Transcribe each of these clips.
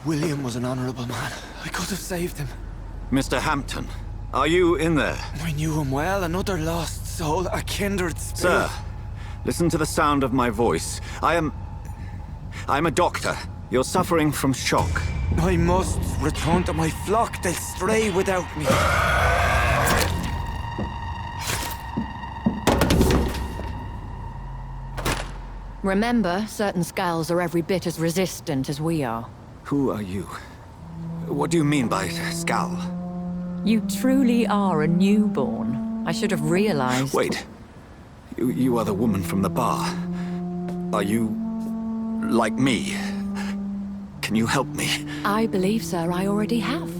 William was an honorable man. I could have saved him. Mr. Hampton, are you in there? I knew him well, another lost soul, a kindred spirit. Sir, listen to the sound of my voice. I'm a doctor. You're suffering from shock. I must return to my flock. They'll stray without me. Remember, certain skulls are every bit as resistant as we are. Who are you? What do you mean by Skal? You truly are a newborn. I should have realized. Wait. You are the woman from the bar. Are you... like me? Can you help me? I believe, sir, I already have.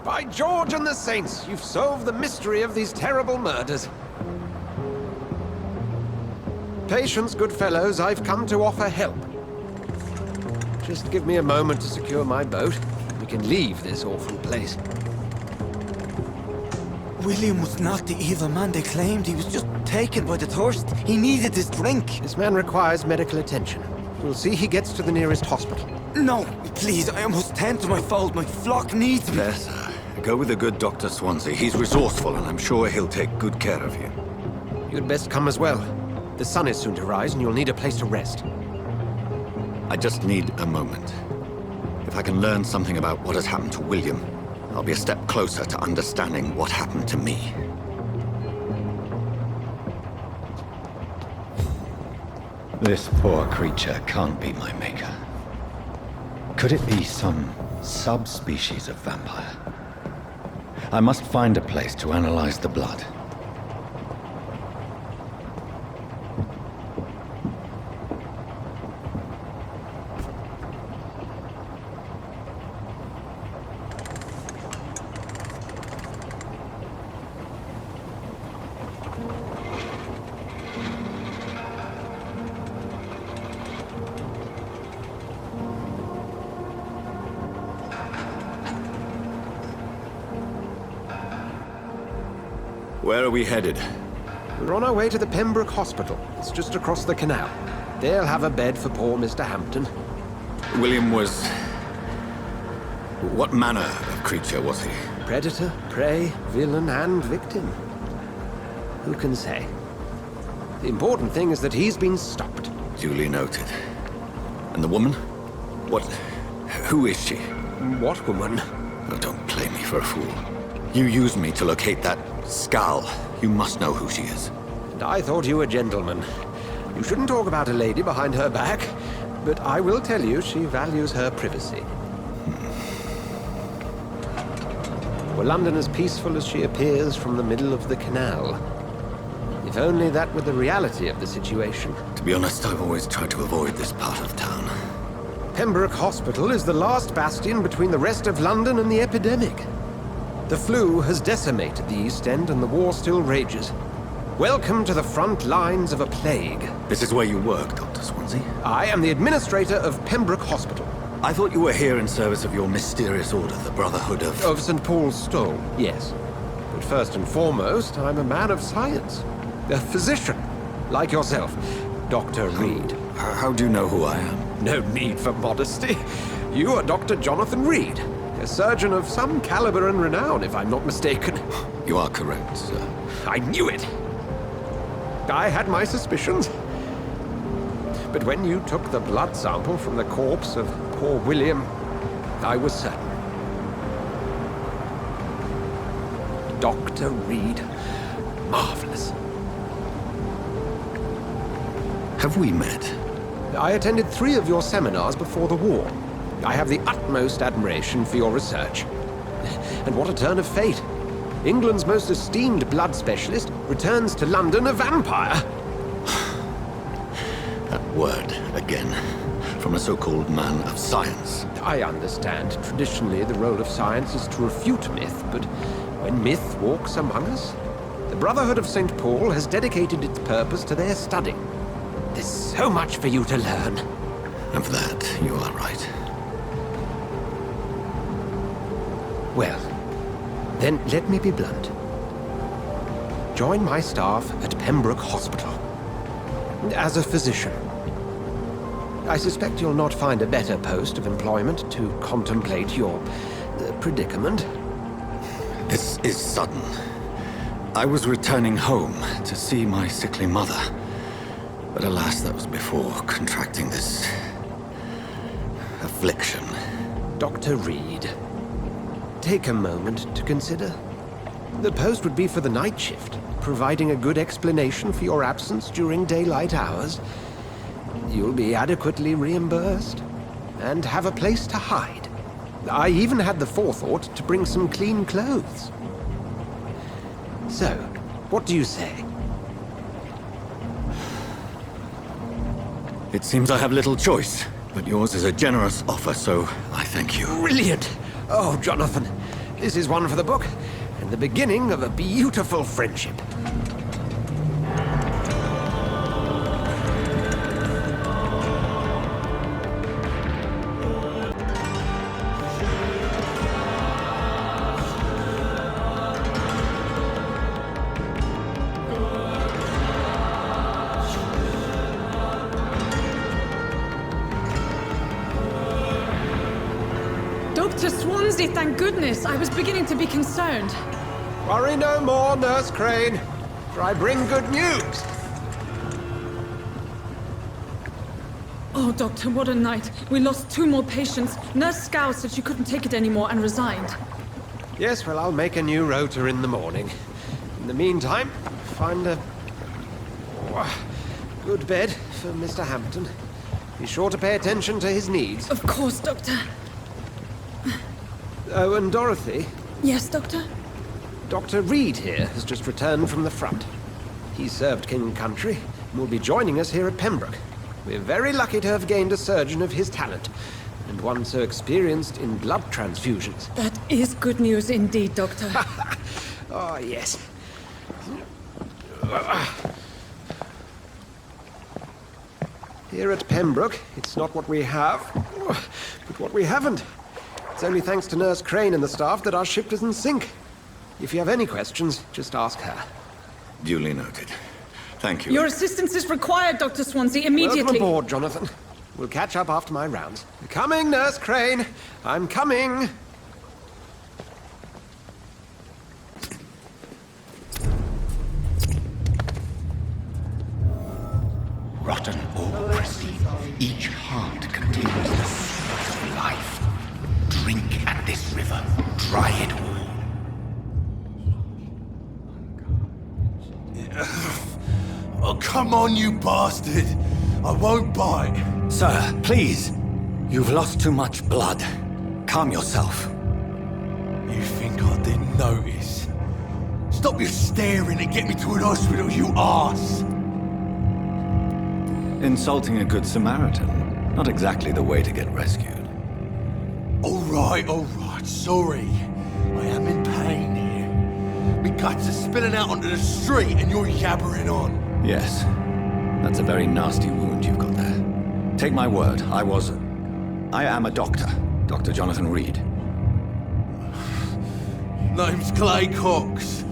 By George and the Saints, you've solved the mystery of these terrible murders. Patience, good fellows, I've come to offer help. Just give me a moment to secure my boat. We can leave this awful place. William was not the evil man they claimed. He was just taken by the thirst. He needed his drink. This man requires medical attention. We'll see he gets to the nearest hospital. No, please, I must tend to my fold. My flock needs me. There, sir. Go with the good Dr. Swansea. He's resourceful, and I'm sure he'll take good care of you. You'd best come as well. The sun is soon to rise, and you'll need a place to rest. I just need a moment. If I can learn something about what has happened to William, I'll be a step closer to understanding what happened to me. This poor creature can't be my maker. Could it be some subspecies of vampire? I must find a place to analyze the blood. Where are we headed? We're on our way to the Pembroke Hospital. It's just across the canal. They'll have a bed for poor Mr. Hampton. William was... what manner of creature was he? Predator, prey, villain, and victim. Who can say? The important thing is that he's been stopped. Duly noted. And the woman? What... who is she? What woman? Oh, don't play me for a fool. You used me to locate that Skal. You must know who she is. And I thought you a gentleman. You shouldn't talk about a lady behind her back, but I will tell you she values her privacy. Were London as peaceful as she appears from the middle of the canal? If only that were the reality of the situation. To be honest, I've always tried to avoid this part of town. Pembroke Hospital is the last bastion between the rest of London and the epidemic. The flu has decimated the East End and the war still rages. Welcome to the front lines of a plague. This is where you work, Dr. Swansea? I am the administrator of Pembroke Hospital. I thought you were here in service of your mysterious order, the Brotherhood of... Of St. Paul's Stole, yes. But first and foremost, I'm a man of science. A physician, like yourself, Dr. Reed. How do you know who I am? No need for modesty. You are Dr. Jonathan Reed. A surgeon of some caliber and renown, if I'm not mistaken. You are correct, sir. I knew it! I had my suspicions. But when you took the blood sample from the corpse of poor William, I was certain. Dr. Reed. Marvelous. Have we met? I attended 3 of your seminars before the war. I have the utmost admiration for your research. And what a turn of fate. England's most esteemed blood specialist returns to London a vampire. That word, again. From a so-called man of science. I understand. Traditionally, the role of science is to refute myth, but when myth walks among us, the Brotherhood of St. Paul has dedicated its purpose to their study. There's so much for you to learn. And for that, you are right. Then let me be blunt. Join my staff at Pembroke Hospital. As a physician. I suspect you'll not find a better post of employment to contemplate your predicament. This is sudden. I was returning home to see my sickly mother. But alas, that was before contracting this affliction. Dr. Reed, take a moment to consider. The post would be for the night shift, providing a good explanation for your absence during daylight hours. You'll be adequately reimbursed, and have a place to hide. I even had the forethought to bring some clean clothes. So, what do you say? It seems I have little choice, but yours is a generous offer, so I thank you. Brilliant! Oh, Jonathan, this is one for the book, and the beginning of a beautiful friendship. Dr. Swansea, thank goodness. I was beginning to be concerned. Worry no more, Nurse Crane, for I bring good news. Oh, Doctor, what a night. We lost 2 more patients. Nurse Scow said she couldn't take it anymore and resigned. Yes, well, I'll make a new rota in the morning. In the meantime, find a good bed for Mr. Hampton. Be sure to pay attention to his needs. Of course, Doctor. Oh, and Dorothy, Yes, Doctor? Dr. Reed here has just returned from the front. He served King and Country and will be joining us here at Pembroke. We're very lucky to have gained a surgeon of his talent, and one so experienced in blood transfusions. That is good news indeed, Doctor. Oh, yes. Here at Pembroke, it's not what we have, but what we haven't. It's only thanks to Nurse Crane and the staff that our ship doesn't sink. If you have any questions, just ask her. Duly noted. Thank you. Your assistance is required, Dr. Swansea, immediately. Welcome aboard, Jonathan. We'll catch up after my rounds. Coming, Nurse Crane. I'm coming. Rotten or pristine, each heart contains the sweat of life. Drink at this river, dry it all. Oh, come on, you bastard! I won't bite. Sir, please. You've lost too much blood. Calm yourself. You think I didn't notice? Stop your staring and get me to an hospital, you arse! Insulting a good Samaritan. Not exactly the way to get rescued. All right, sorry. I am in pain here. Me guts are spilling out onto the street and you're yabbering on. Yes. That's a very nasty wound you've got there. Take my word, I am a doctor. Dr. Jonathan Reed. Name's Clay Cox.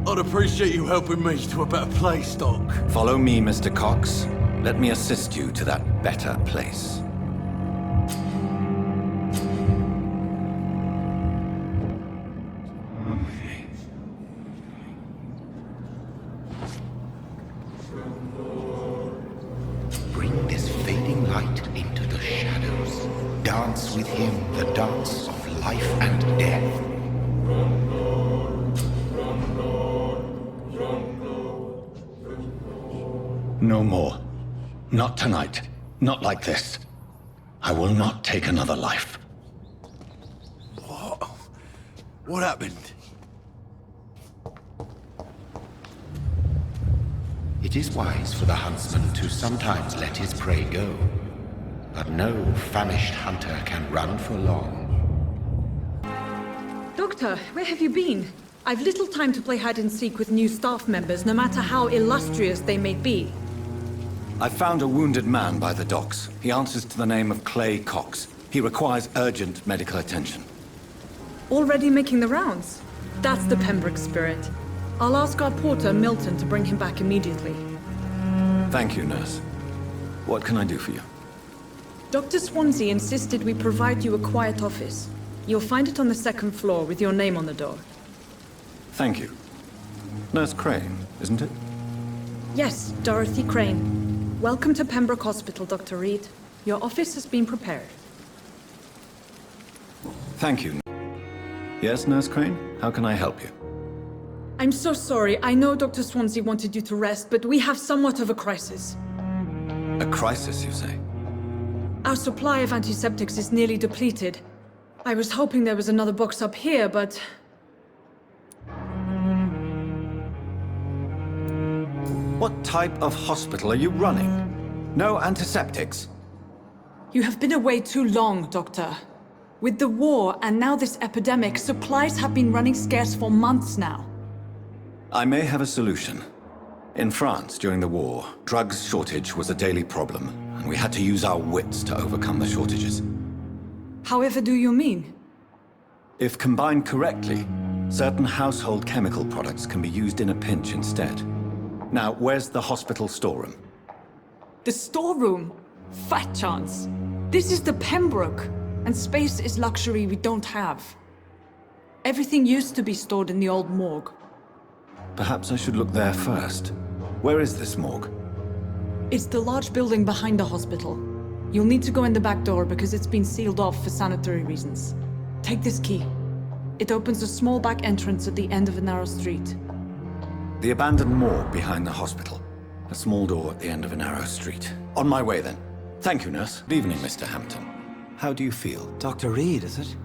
I'd appreciate you helping me to a better place, Doc. Follow me, Mr. Cox. Let me assist you to that better place. Bring this fading light into the shadows. Dance with him the dance of life and death. No more. Not tonight. Not like this. I will not take another life. What happened? It is wise for the huntsman to sometimes let his prey go. But no famished hunter can run for long. Doctor, where have you been? I've little time to play hide and seek with new staff members, no matter how illustrious they may be. I found a wounded man by the docks. He answers to the name of Clay Cox. He requires urgent medical attention. Already making the rounds? That's the Pembroke spirit. I'll ask our porter, Milton, to bring him back immediately. Thank you, nurse. What can I do for you? Dr. Swansea insisted we provide you a quiet office. You'll find it on the second floor with your name on the door. Thank you. Nurse Crane, isn't it? Yes, Dorothy Crane. Welcome to Pembroke Hospital, Dr. Reed. Your office has been prepared. Thank you. Yes, Nurse Crane? How can I help you? I'm so sorry. I know Dr. Swansea wanted you to rest, but we have somewhat of a crisis. A crisis, you say? Our supply of antiseptics is nearly depleted. I was hoping there was another box up here, but... What type of hospital are you running? No antiseptics? You have been away too long, Doctor. With the war and now this epidemic, supplies have been running scarce for months now. I may have a solution. In France, during the war, drugs shortage was a daily problem, and we had to use our wits to overcome the shortages. However do you mean? If combined correctly, certain household chemical products can be used in a pinch instead. Now, where's the hospital storeroom? The storeroom? Fat chance. This is the Pembroke, and space is luxury we don't have. Everything used to be stored in the old morgue. Perhaps I should look there first. Where is this morgue? It's the large building behind the hospital. You'll need to go in the back door because it's been sealed off for sanitary reasons. Take this key. It opens a small back entrance at the end of a narrow street. The abandoned morgue behind the hospital. A small door at the end of a narrow street. On my way, then. Thank you, nurse. Good evening, Mr. Hampton. How do you feel? Dr. Reed, is it?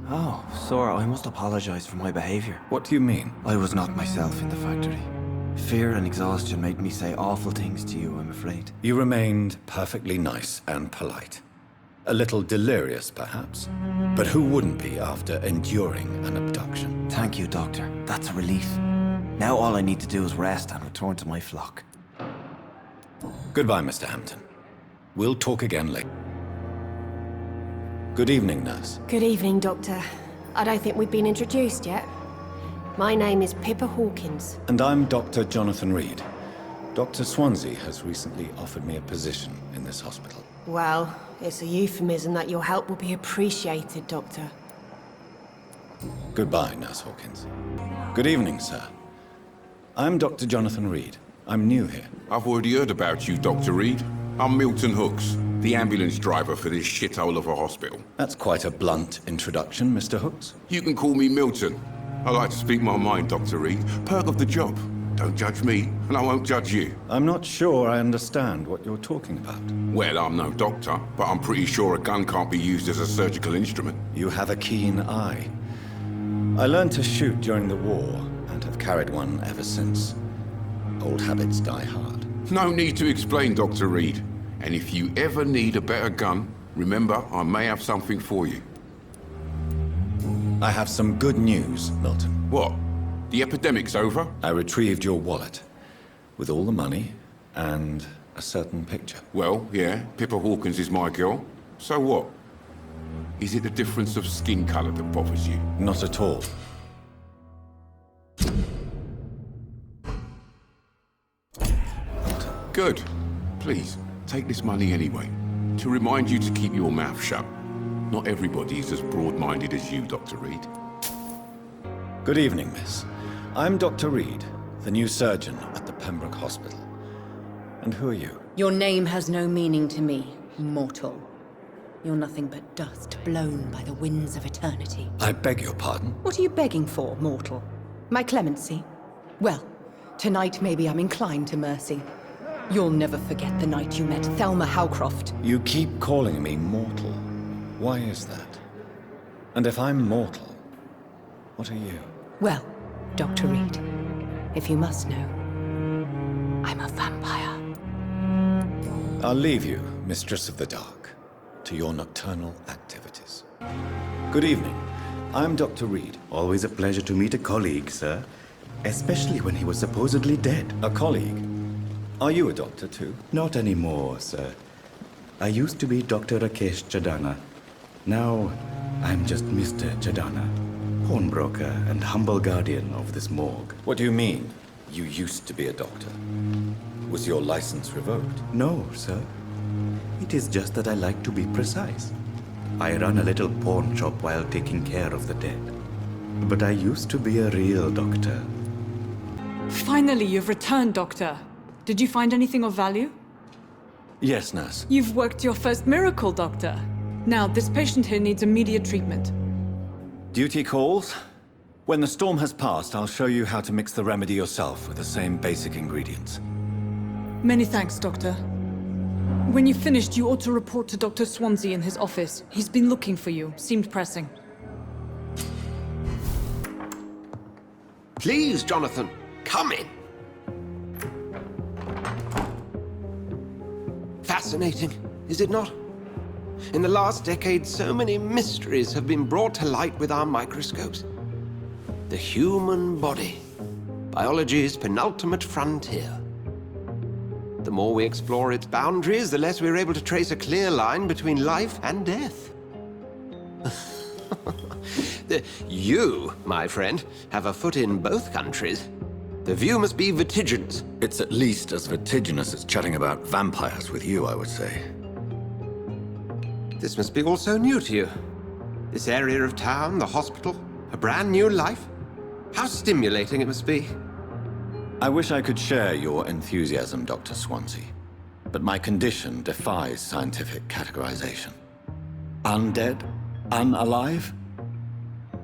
Oh, sir, I must apologize for my behavior. What do you mean? I was not myself in the factory. Fear and exhaustion made me say awful things to you, I'm afraid. You remained perfectly nice and polite. A little delirious, perhaps. But who wouldn't be after enduring an abduction? Thank you, Doctor. That's a relief. Now all I need to do is rest and return to my flock. Goodbye, Mr. Hampton. We'll talk again later. Good evening, nurse. Good evening, Doctor. I don't think we've been introduced yet. My name is Pippa Hawkins. And I'm Dr. Jonathan Reed. Dr. Swansea has recently offered me a position in this hospital. Well, it's a euphemism that your help will be appreciated, Doctor. Goodbye, Nurse Hawkins. Good evening, sir. I'm Dr. Jonathan Reed. I'm new here. I've already heard about you, Dr. Reed. I'm Milton Hooks, the ambulance driver for this shithole of a hospital. That's quite a blunt introduction, Mr. Hooks. You can call me Milton. I like to speak my mind, Dr. Reed. Perk of the job. Don't judge me, and I won't judge you. I'm not sure I understand what you're talking about. Well, I'm no doctor, but I'm pretty sure a gun can't be used as a surgical instrument. You have a keen eye. I learned to shoot during the war, and have carried one ever since. Old habits die hard. No need to explain, Dr. Reed. And if you ever need a better gun, remember, I may have something for you. I have some good news, Milton. What? The epidemic's over? I retrieved your wallet, with all the money, and a certain picture. Well, yeah, Pippa Hawkins is my girl. So what? Is it the difference of skin color that bothers you? Not at all. Good. Please, take this money anyway. To remind you to keep your mouth shut. Not everybody is as broad-minded as you, Dr. Reed. Good evening, miss. I'm Dr. Reed, the new surgeon at the Pembroke Hospital. And who are you? Your name has no meaning to me, mortal. You're nothing but dust blown by the winds of eternity. I beg your pardon? What are you begging for, mortal? My clemency? Well, tonight maybe I'm inclined to mercy. You'll never forget the night you met Thelma Howcroft. You keep calling me mortal. Why is that? And if I'm mortal, what are you? Well, Dr. Reed, if you must know, I'm a vampire. I'll leave you, Mistress of the Dark, to your nocturnal activities. Good evening. I'm Dr. Reed. Always a pleasure to meet a colleague, sir. Especially when he was supposedly dead. A colleague? Are you a doctor, too? Not anymore, sir. I used to be Dr. Rakesh Chadana. Now, I'm just Mr. Chadana. pawnbroker and humble guardian of this morgue. What do you mean? You used to be a doctor. Was your license revoked? No, sir. It is just that I like to be precise. I run a little pawn shop while taking care of the dead. But I used to be a real doctor. Finally, you've returned, Doctor. Did you find anything of value? Yes, nurse. You've worked your first miracle, Doctor. Now, this patient here needs immediate treatment. Duty calls. When the storm has passed, I'll show you how to mix the remedy yourself with the same basic ingredients. Many thanks, Doctor. When you've finished, you ought to report to Dr. Swansea in his office. He's been looking for you. Seemed pressing. Please, Jonathan, come in. Fascinating, is it not? In the last decade, so many mysteries have been brought to light with our microscopes. The human body, biology's penultimate frontier. The more we explore its boundaries, the less we're able to trace a clear line between life and death. You, my friend, have a foot in both countries. The view must be vertiginous. It's at least as vertiginous as chatting about vampires with you, I would say. This must be all so new to you. This area of town, the hospital, a brand new life. How stimulating it must be. I wish I could share your enthusiasm, Dr. Swansea, but my condition defies scientific categorization. Undead? Unalive?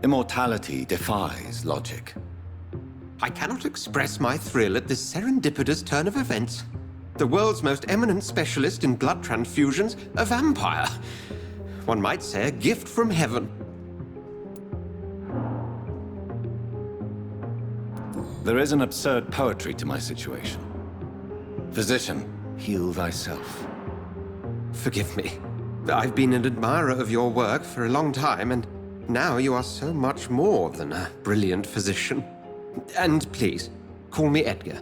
Immortality defies logic. I cannot express my thrill at this serendipitous turn of events. The world's most eminent specialist in blood transfusions, a vampire. One might say a gift from heaven. There is an absurd poetry to my situation. Physician, heal thyself. Forgive me. I've been an admirer of your work for a long time, and now you are so much more than a brilliant physician. And please, call me Edgar.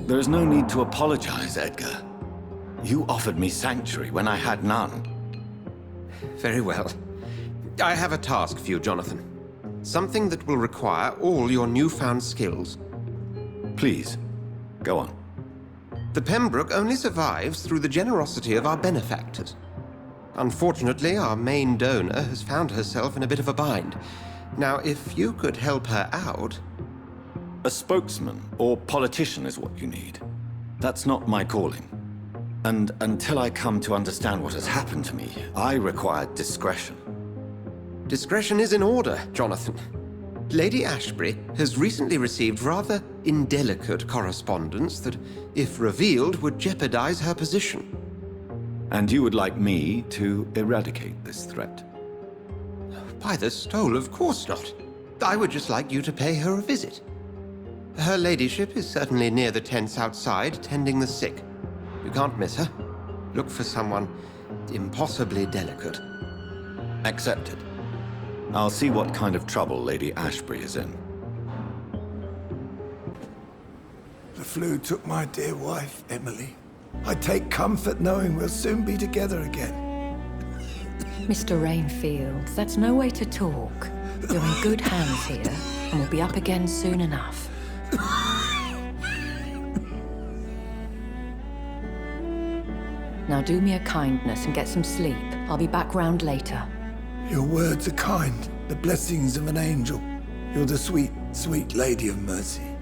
There is no need to apologize, Edgar. You offered me sanctuary when I had none. Very well. I have a task for you, Jonathan. Something that will require all your newfound skills. Please, go on. The Pembroke only survives through the generosity of our benefactors. Unfortunately, our main donor has found herself in a bit of a bind. Now, if you could help her out... A spokesman or politician is what you need. That's not my calling. And until I come to understand what has happened to me, I require discretion. Discretion is in order, Jonathan. Lady Ashbury has recently received rather indelicate correspondence that, if revealed, would jeopardize her position. And you would like me to eradicate this threat? By the stole, of course not. I would just like you to pay her a visit. Her ladyship is certainly near the tents outside, tending the sick. You can't miss her. Look for someone impossibly delicate. Accepted. I'll see what kind of trouble Lady Ashbury is in. The flu took my dear wife, Emily. I take comfort knowing we'll soon be together again. Mr. Rainfield, that's no way to talk. You're in good hands here, and we'll be up again soon enough. Now do me a kindness and get some sleep. I'll be back round later. Your words are kind, the blessings of an angel. You're the sweet, sweet Lady of Mercy.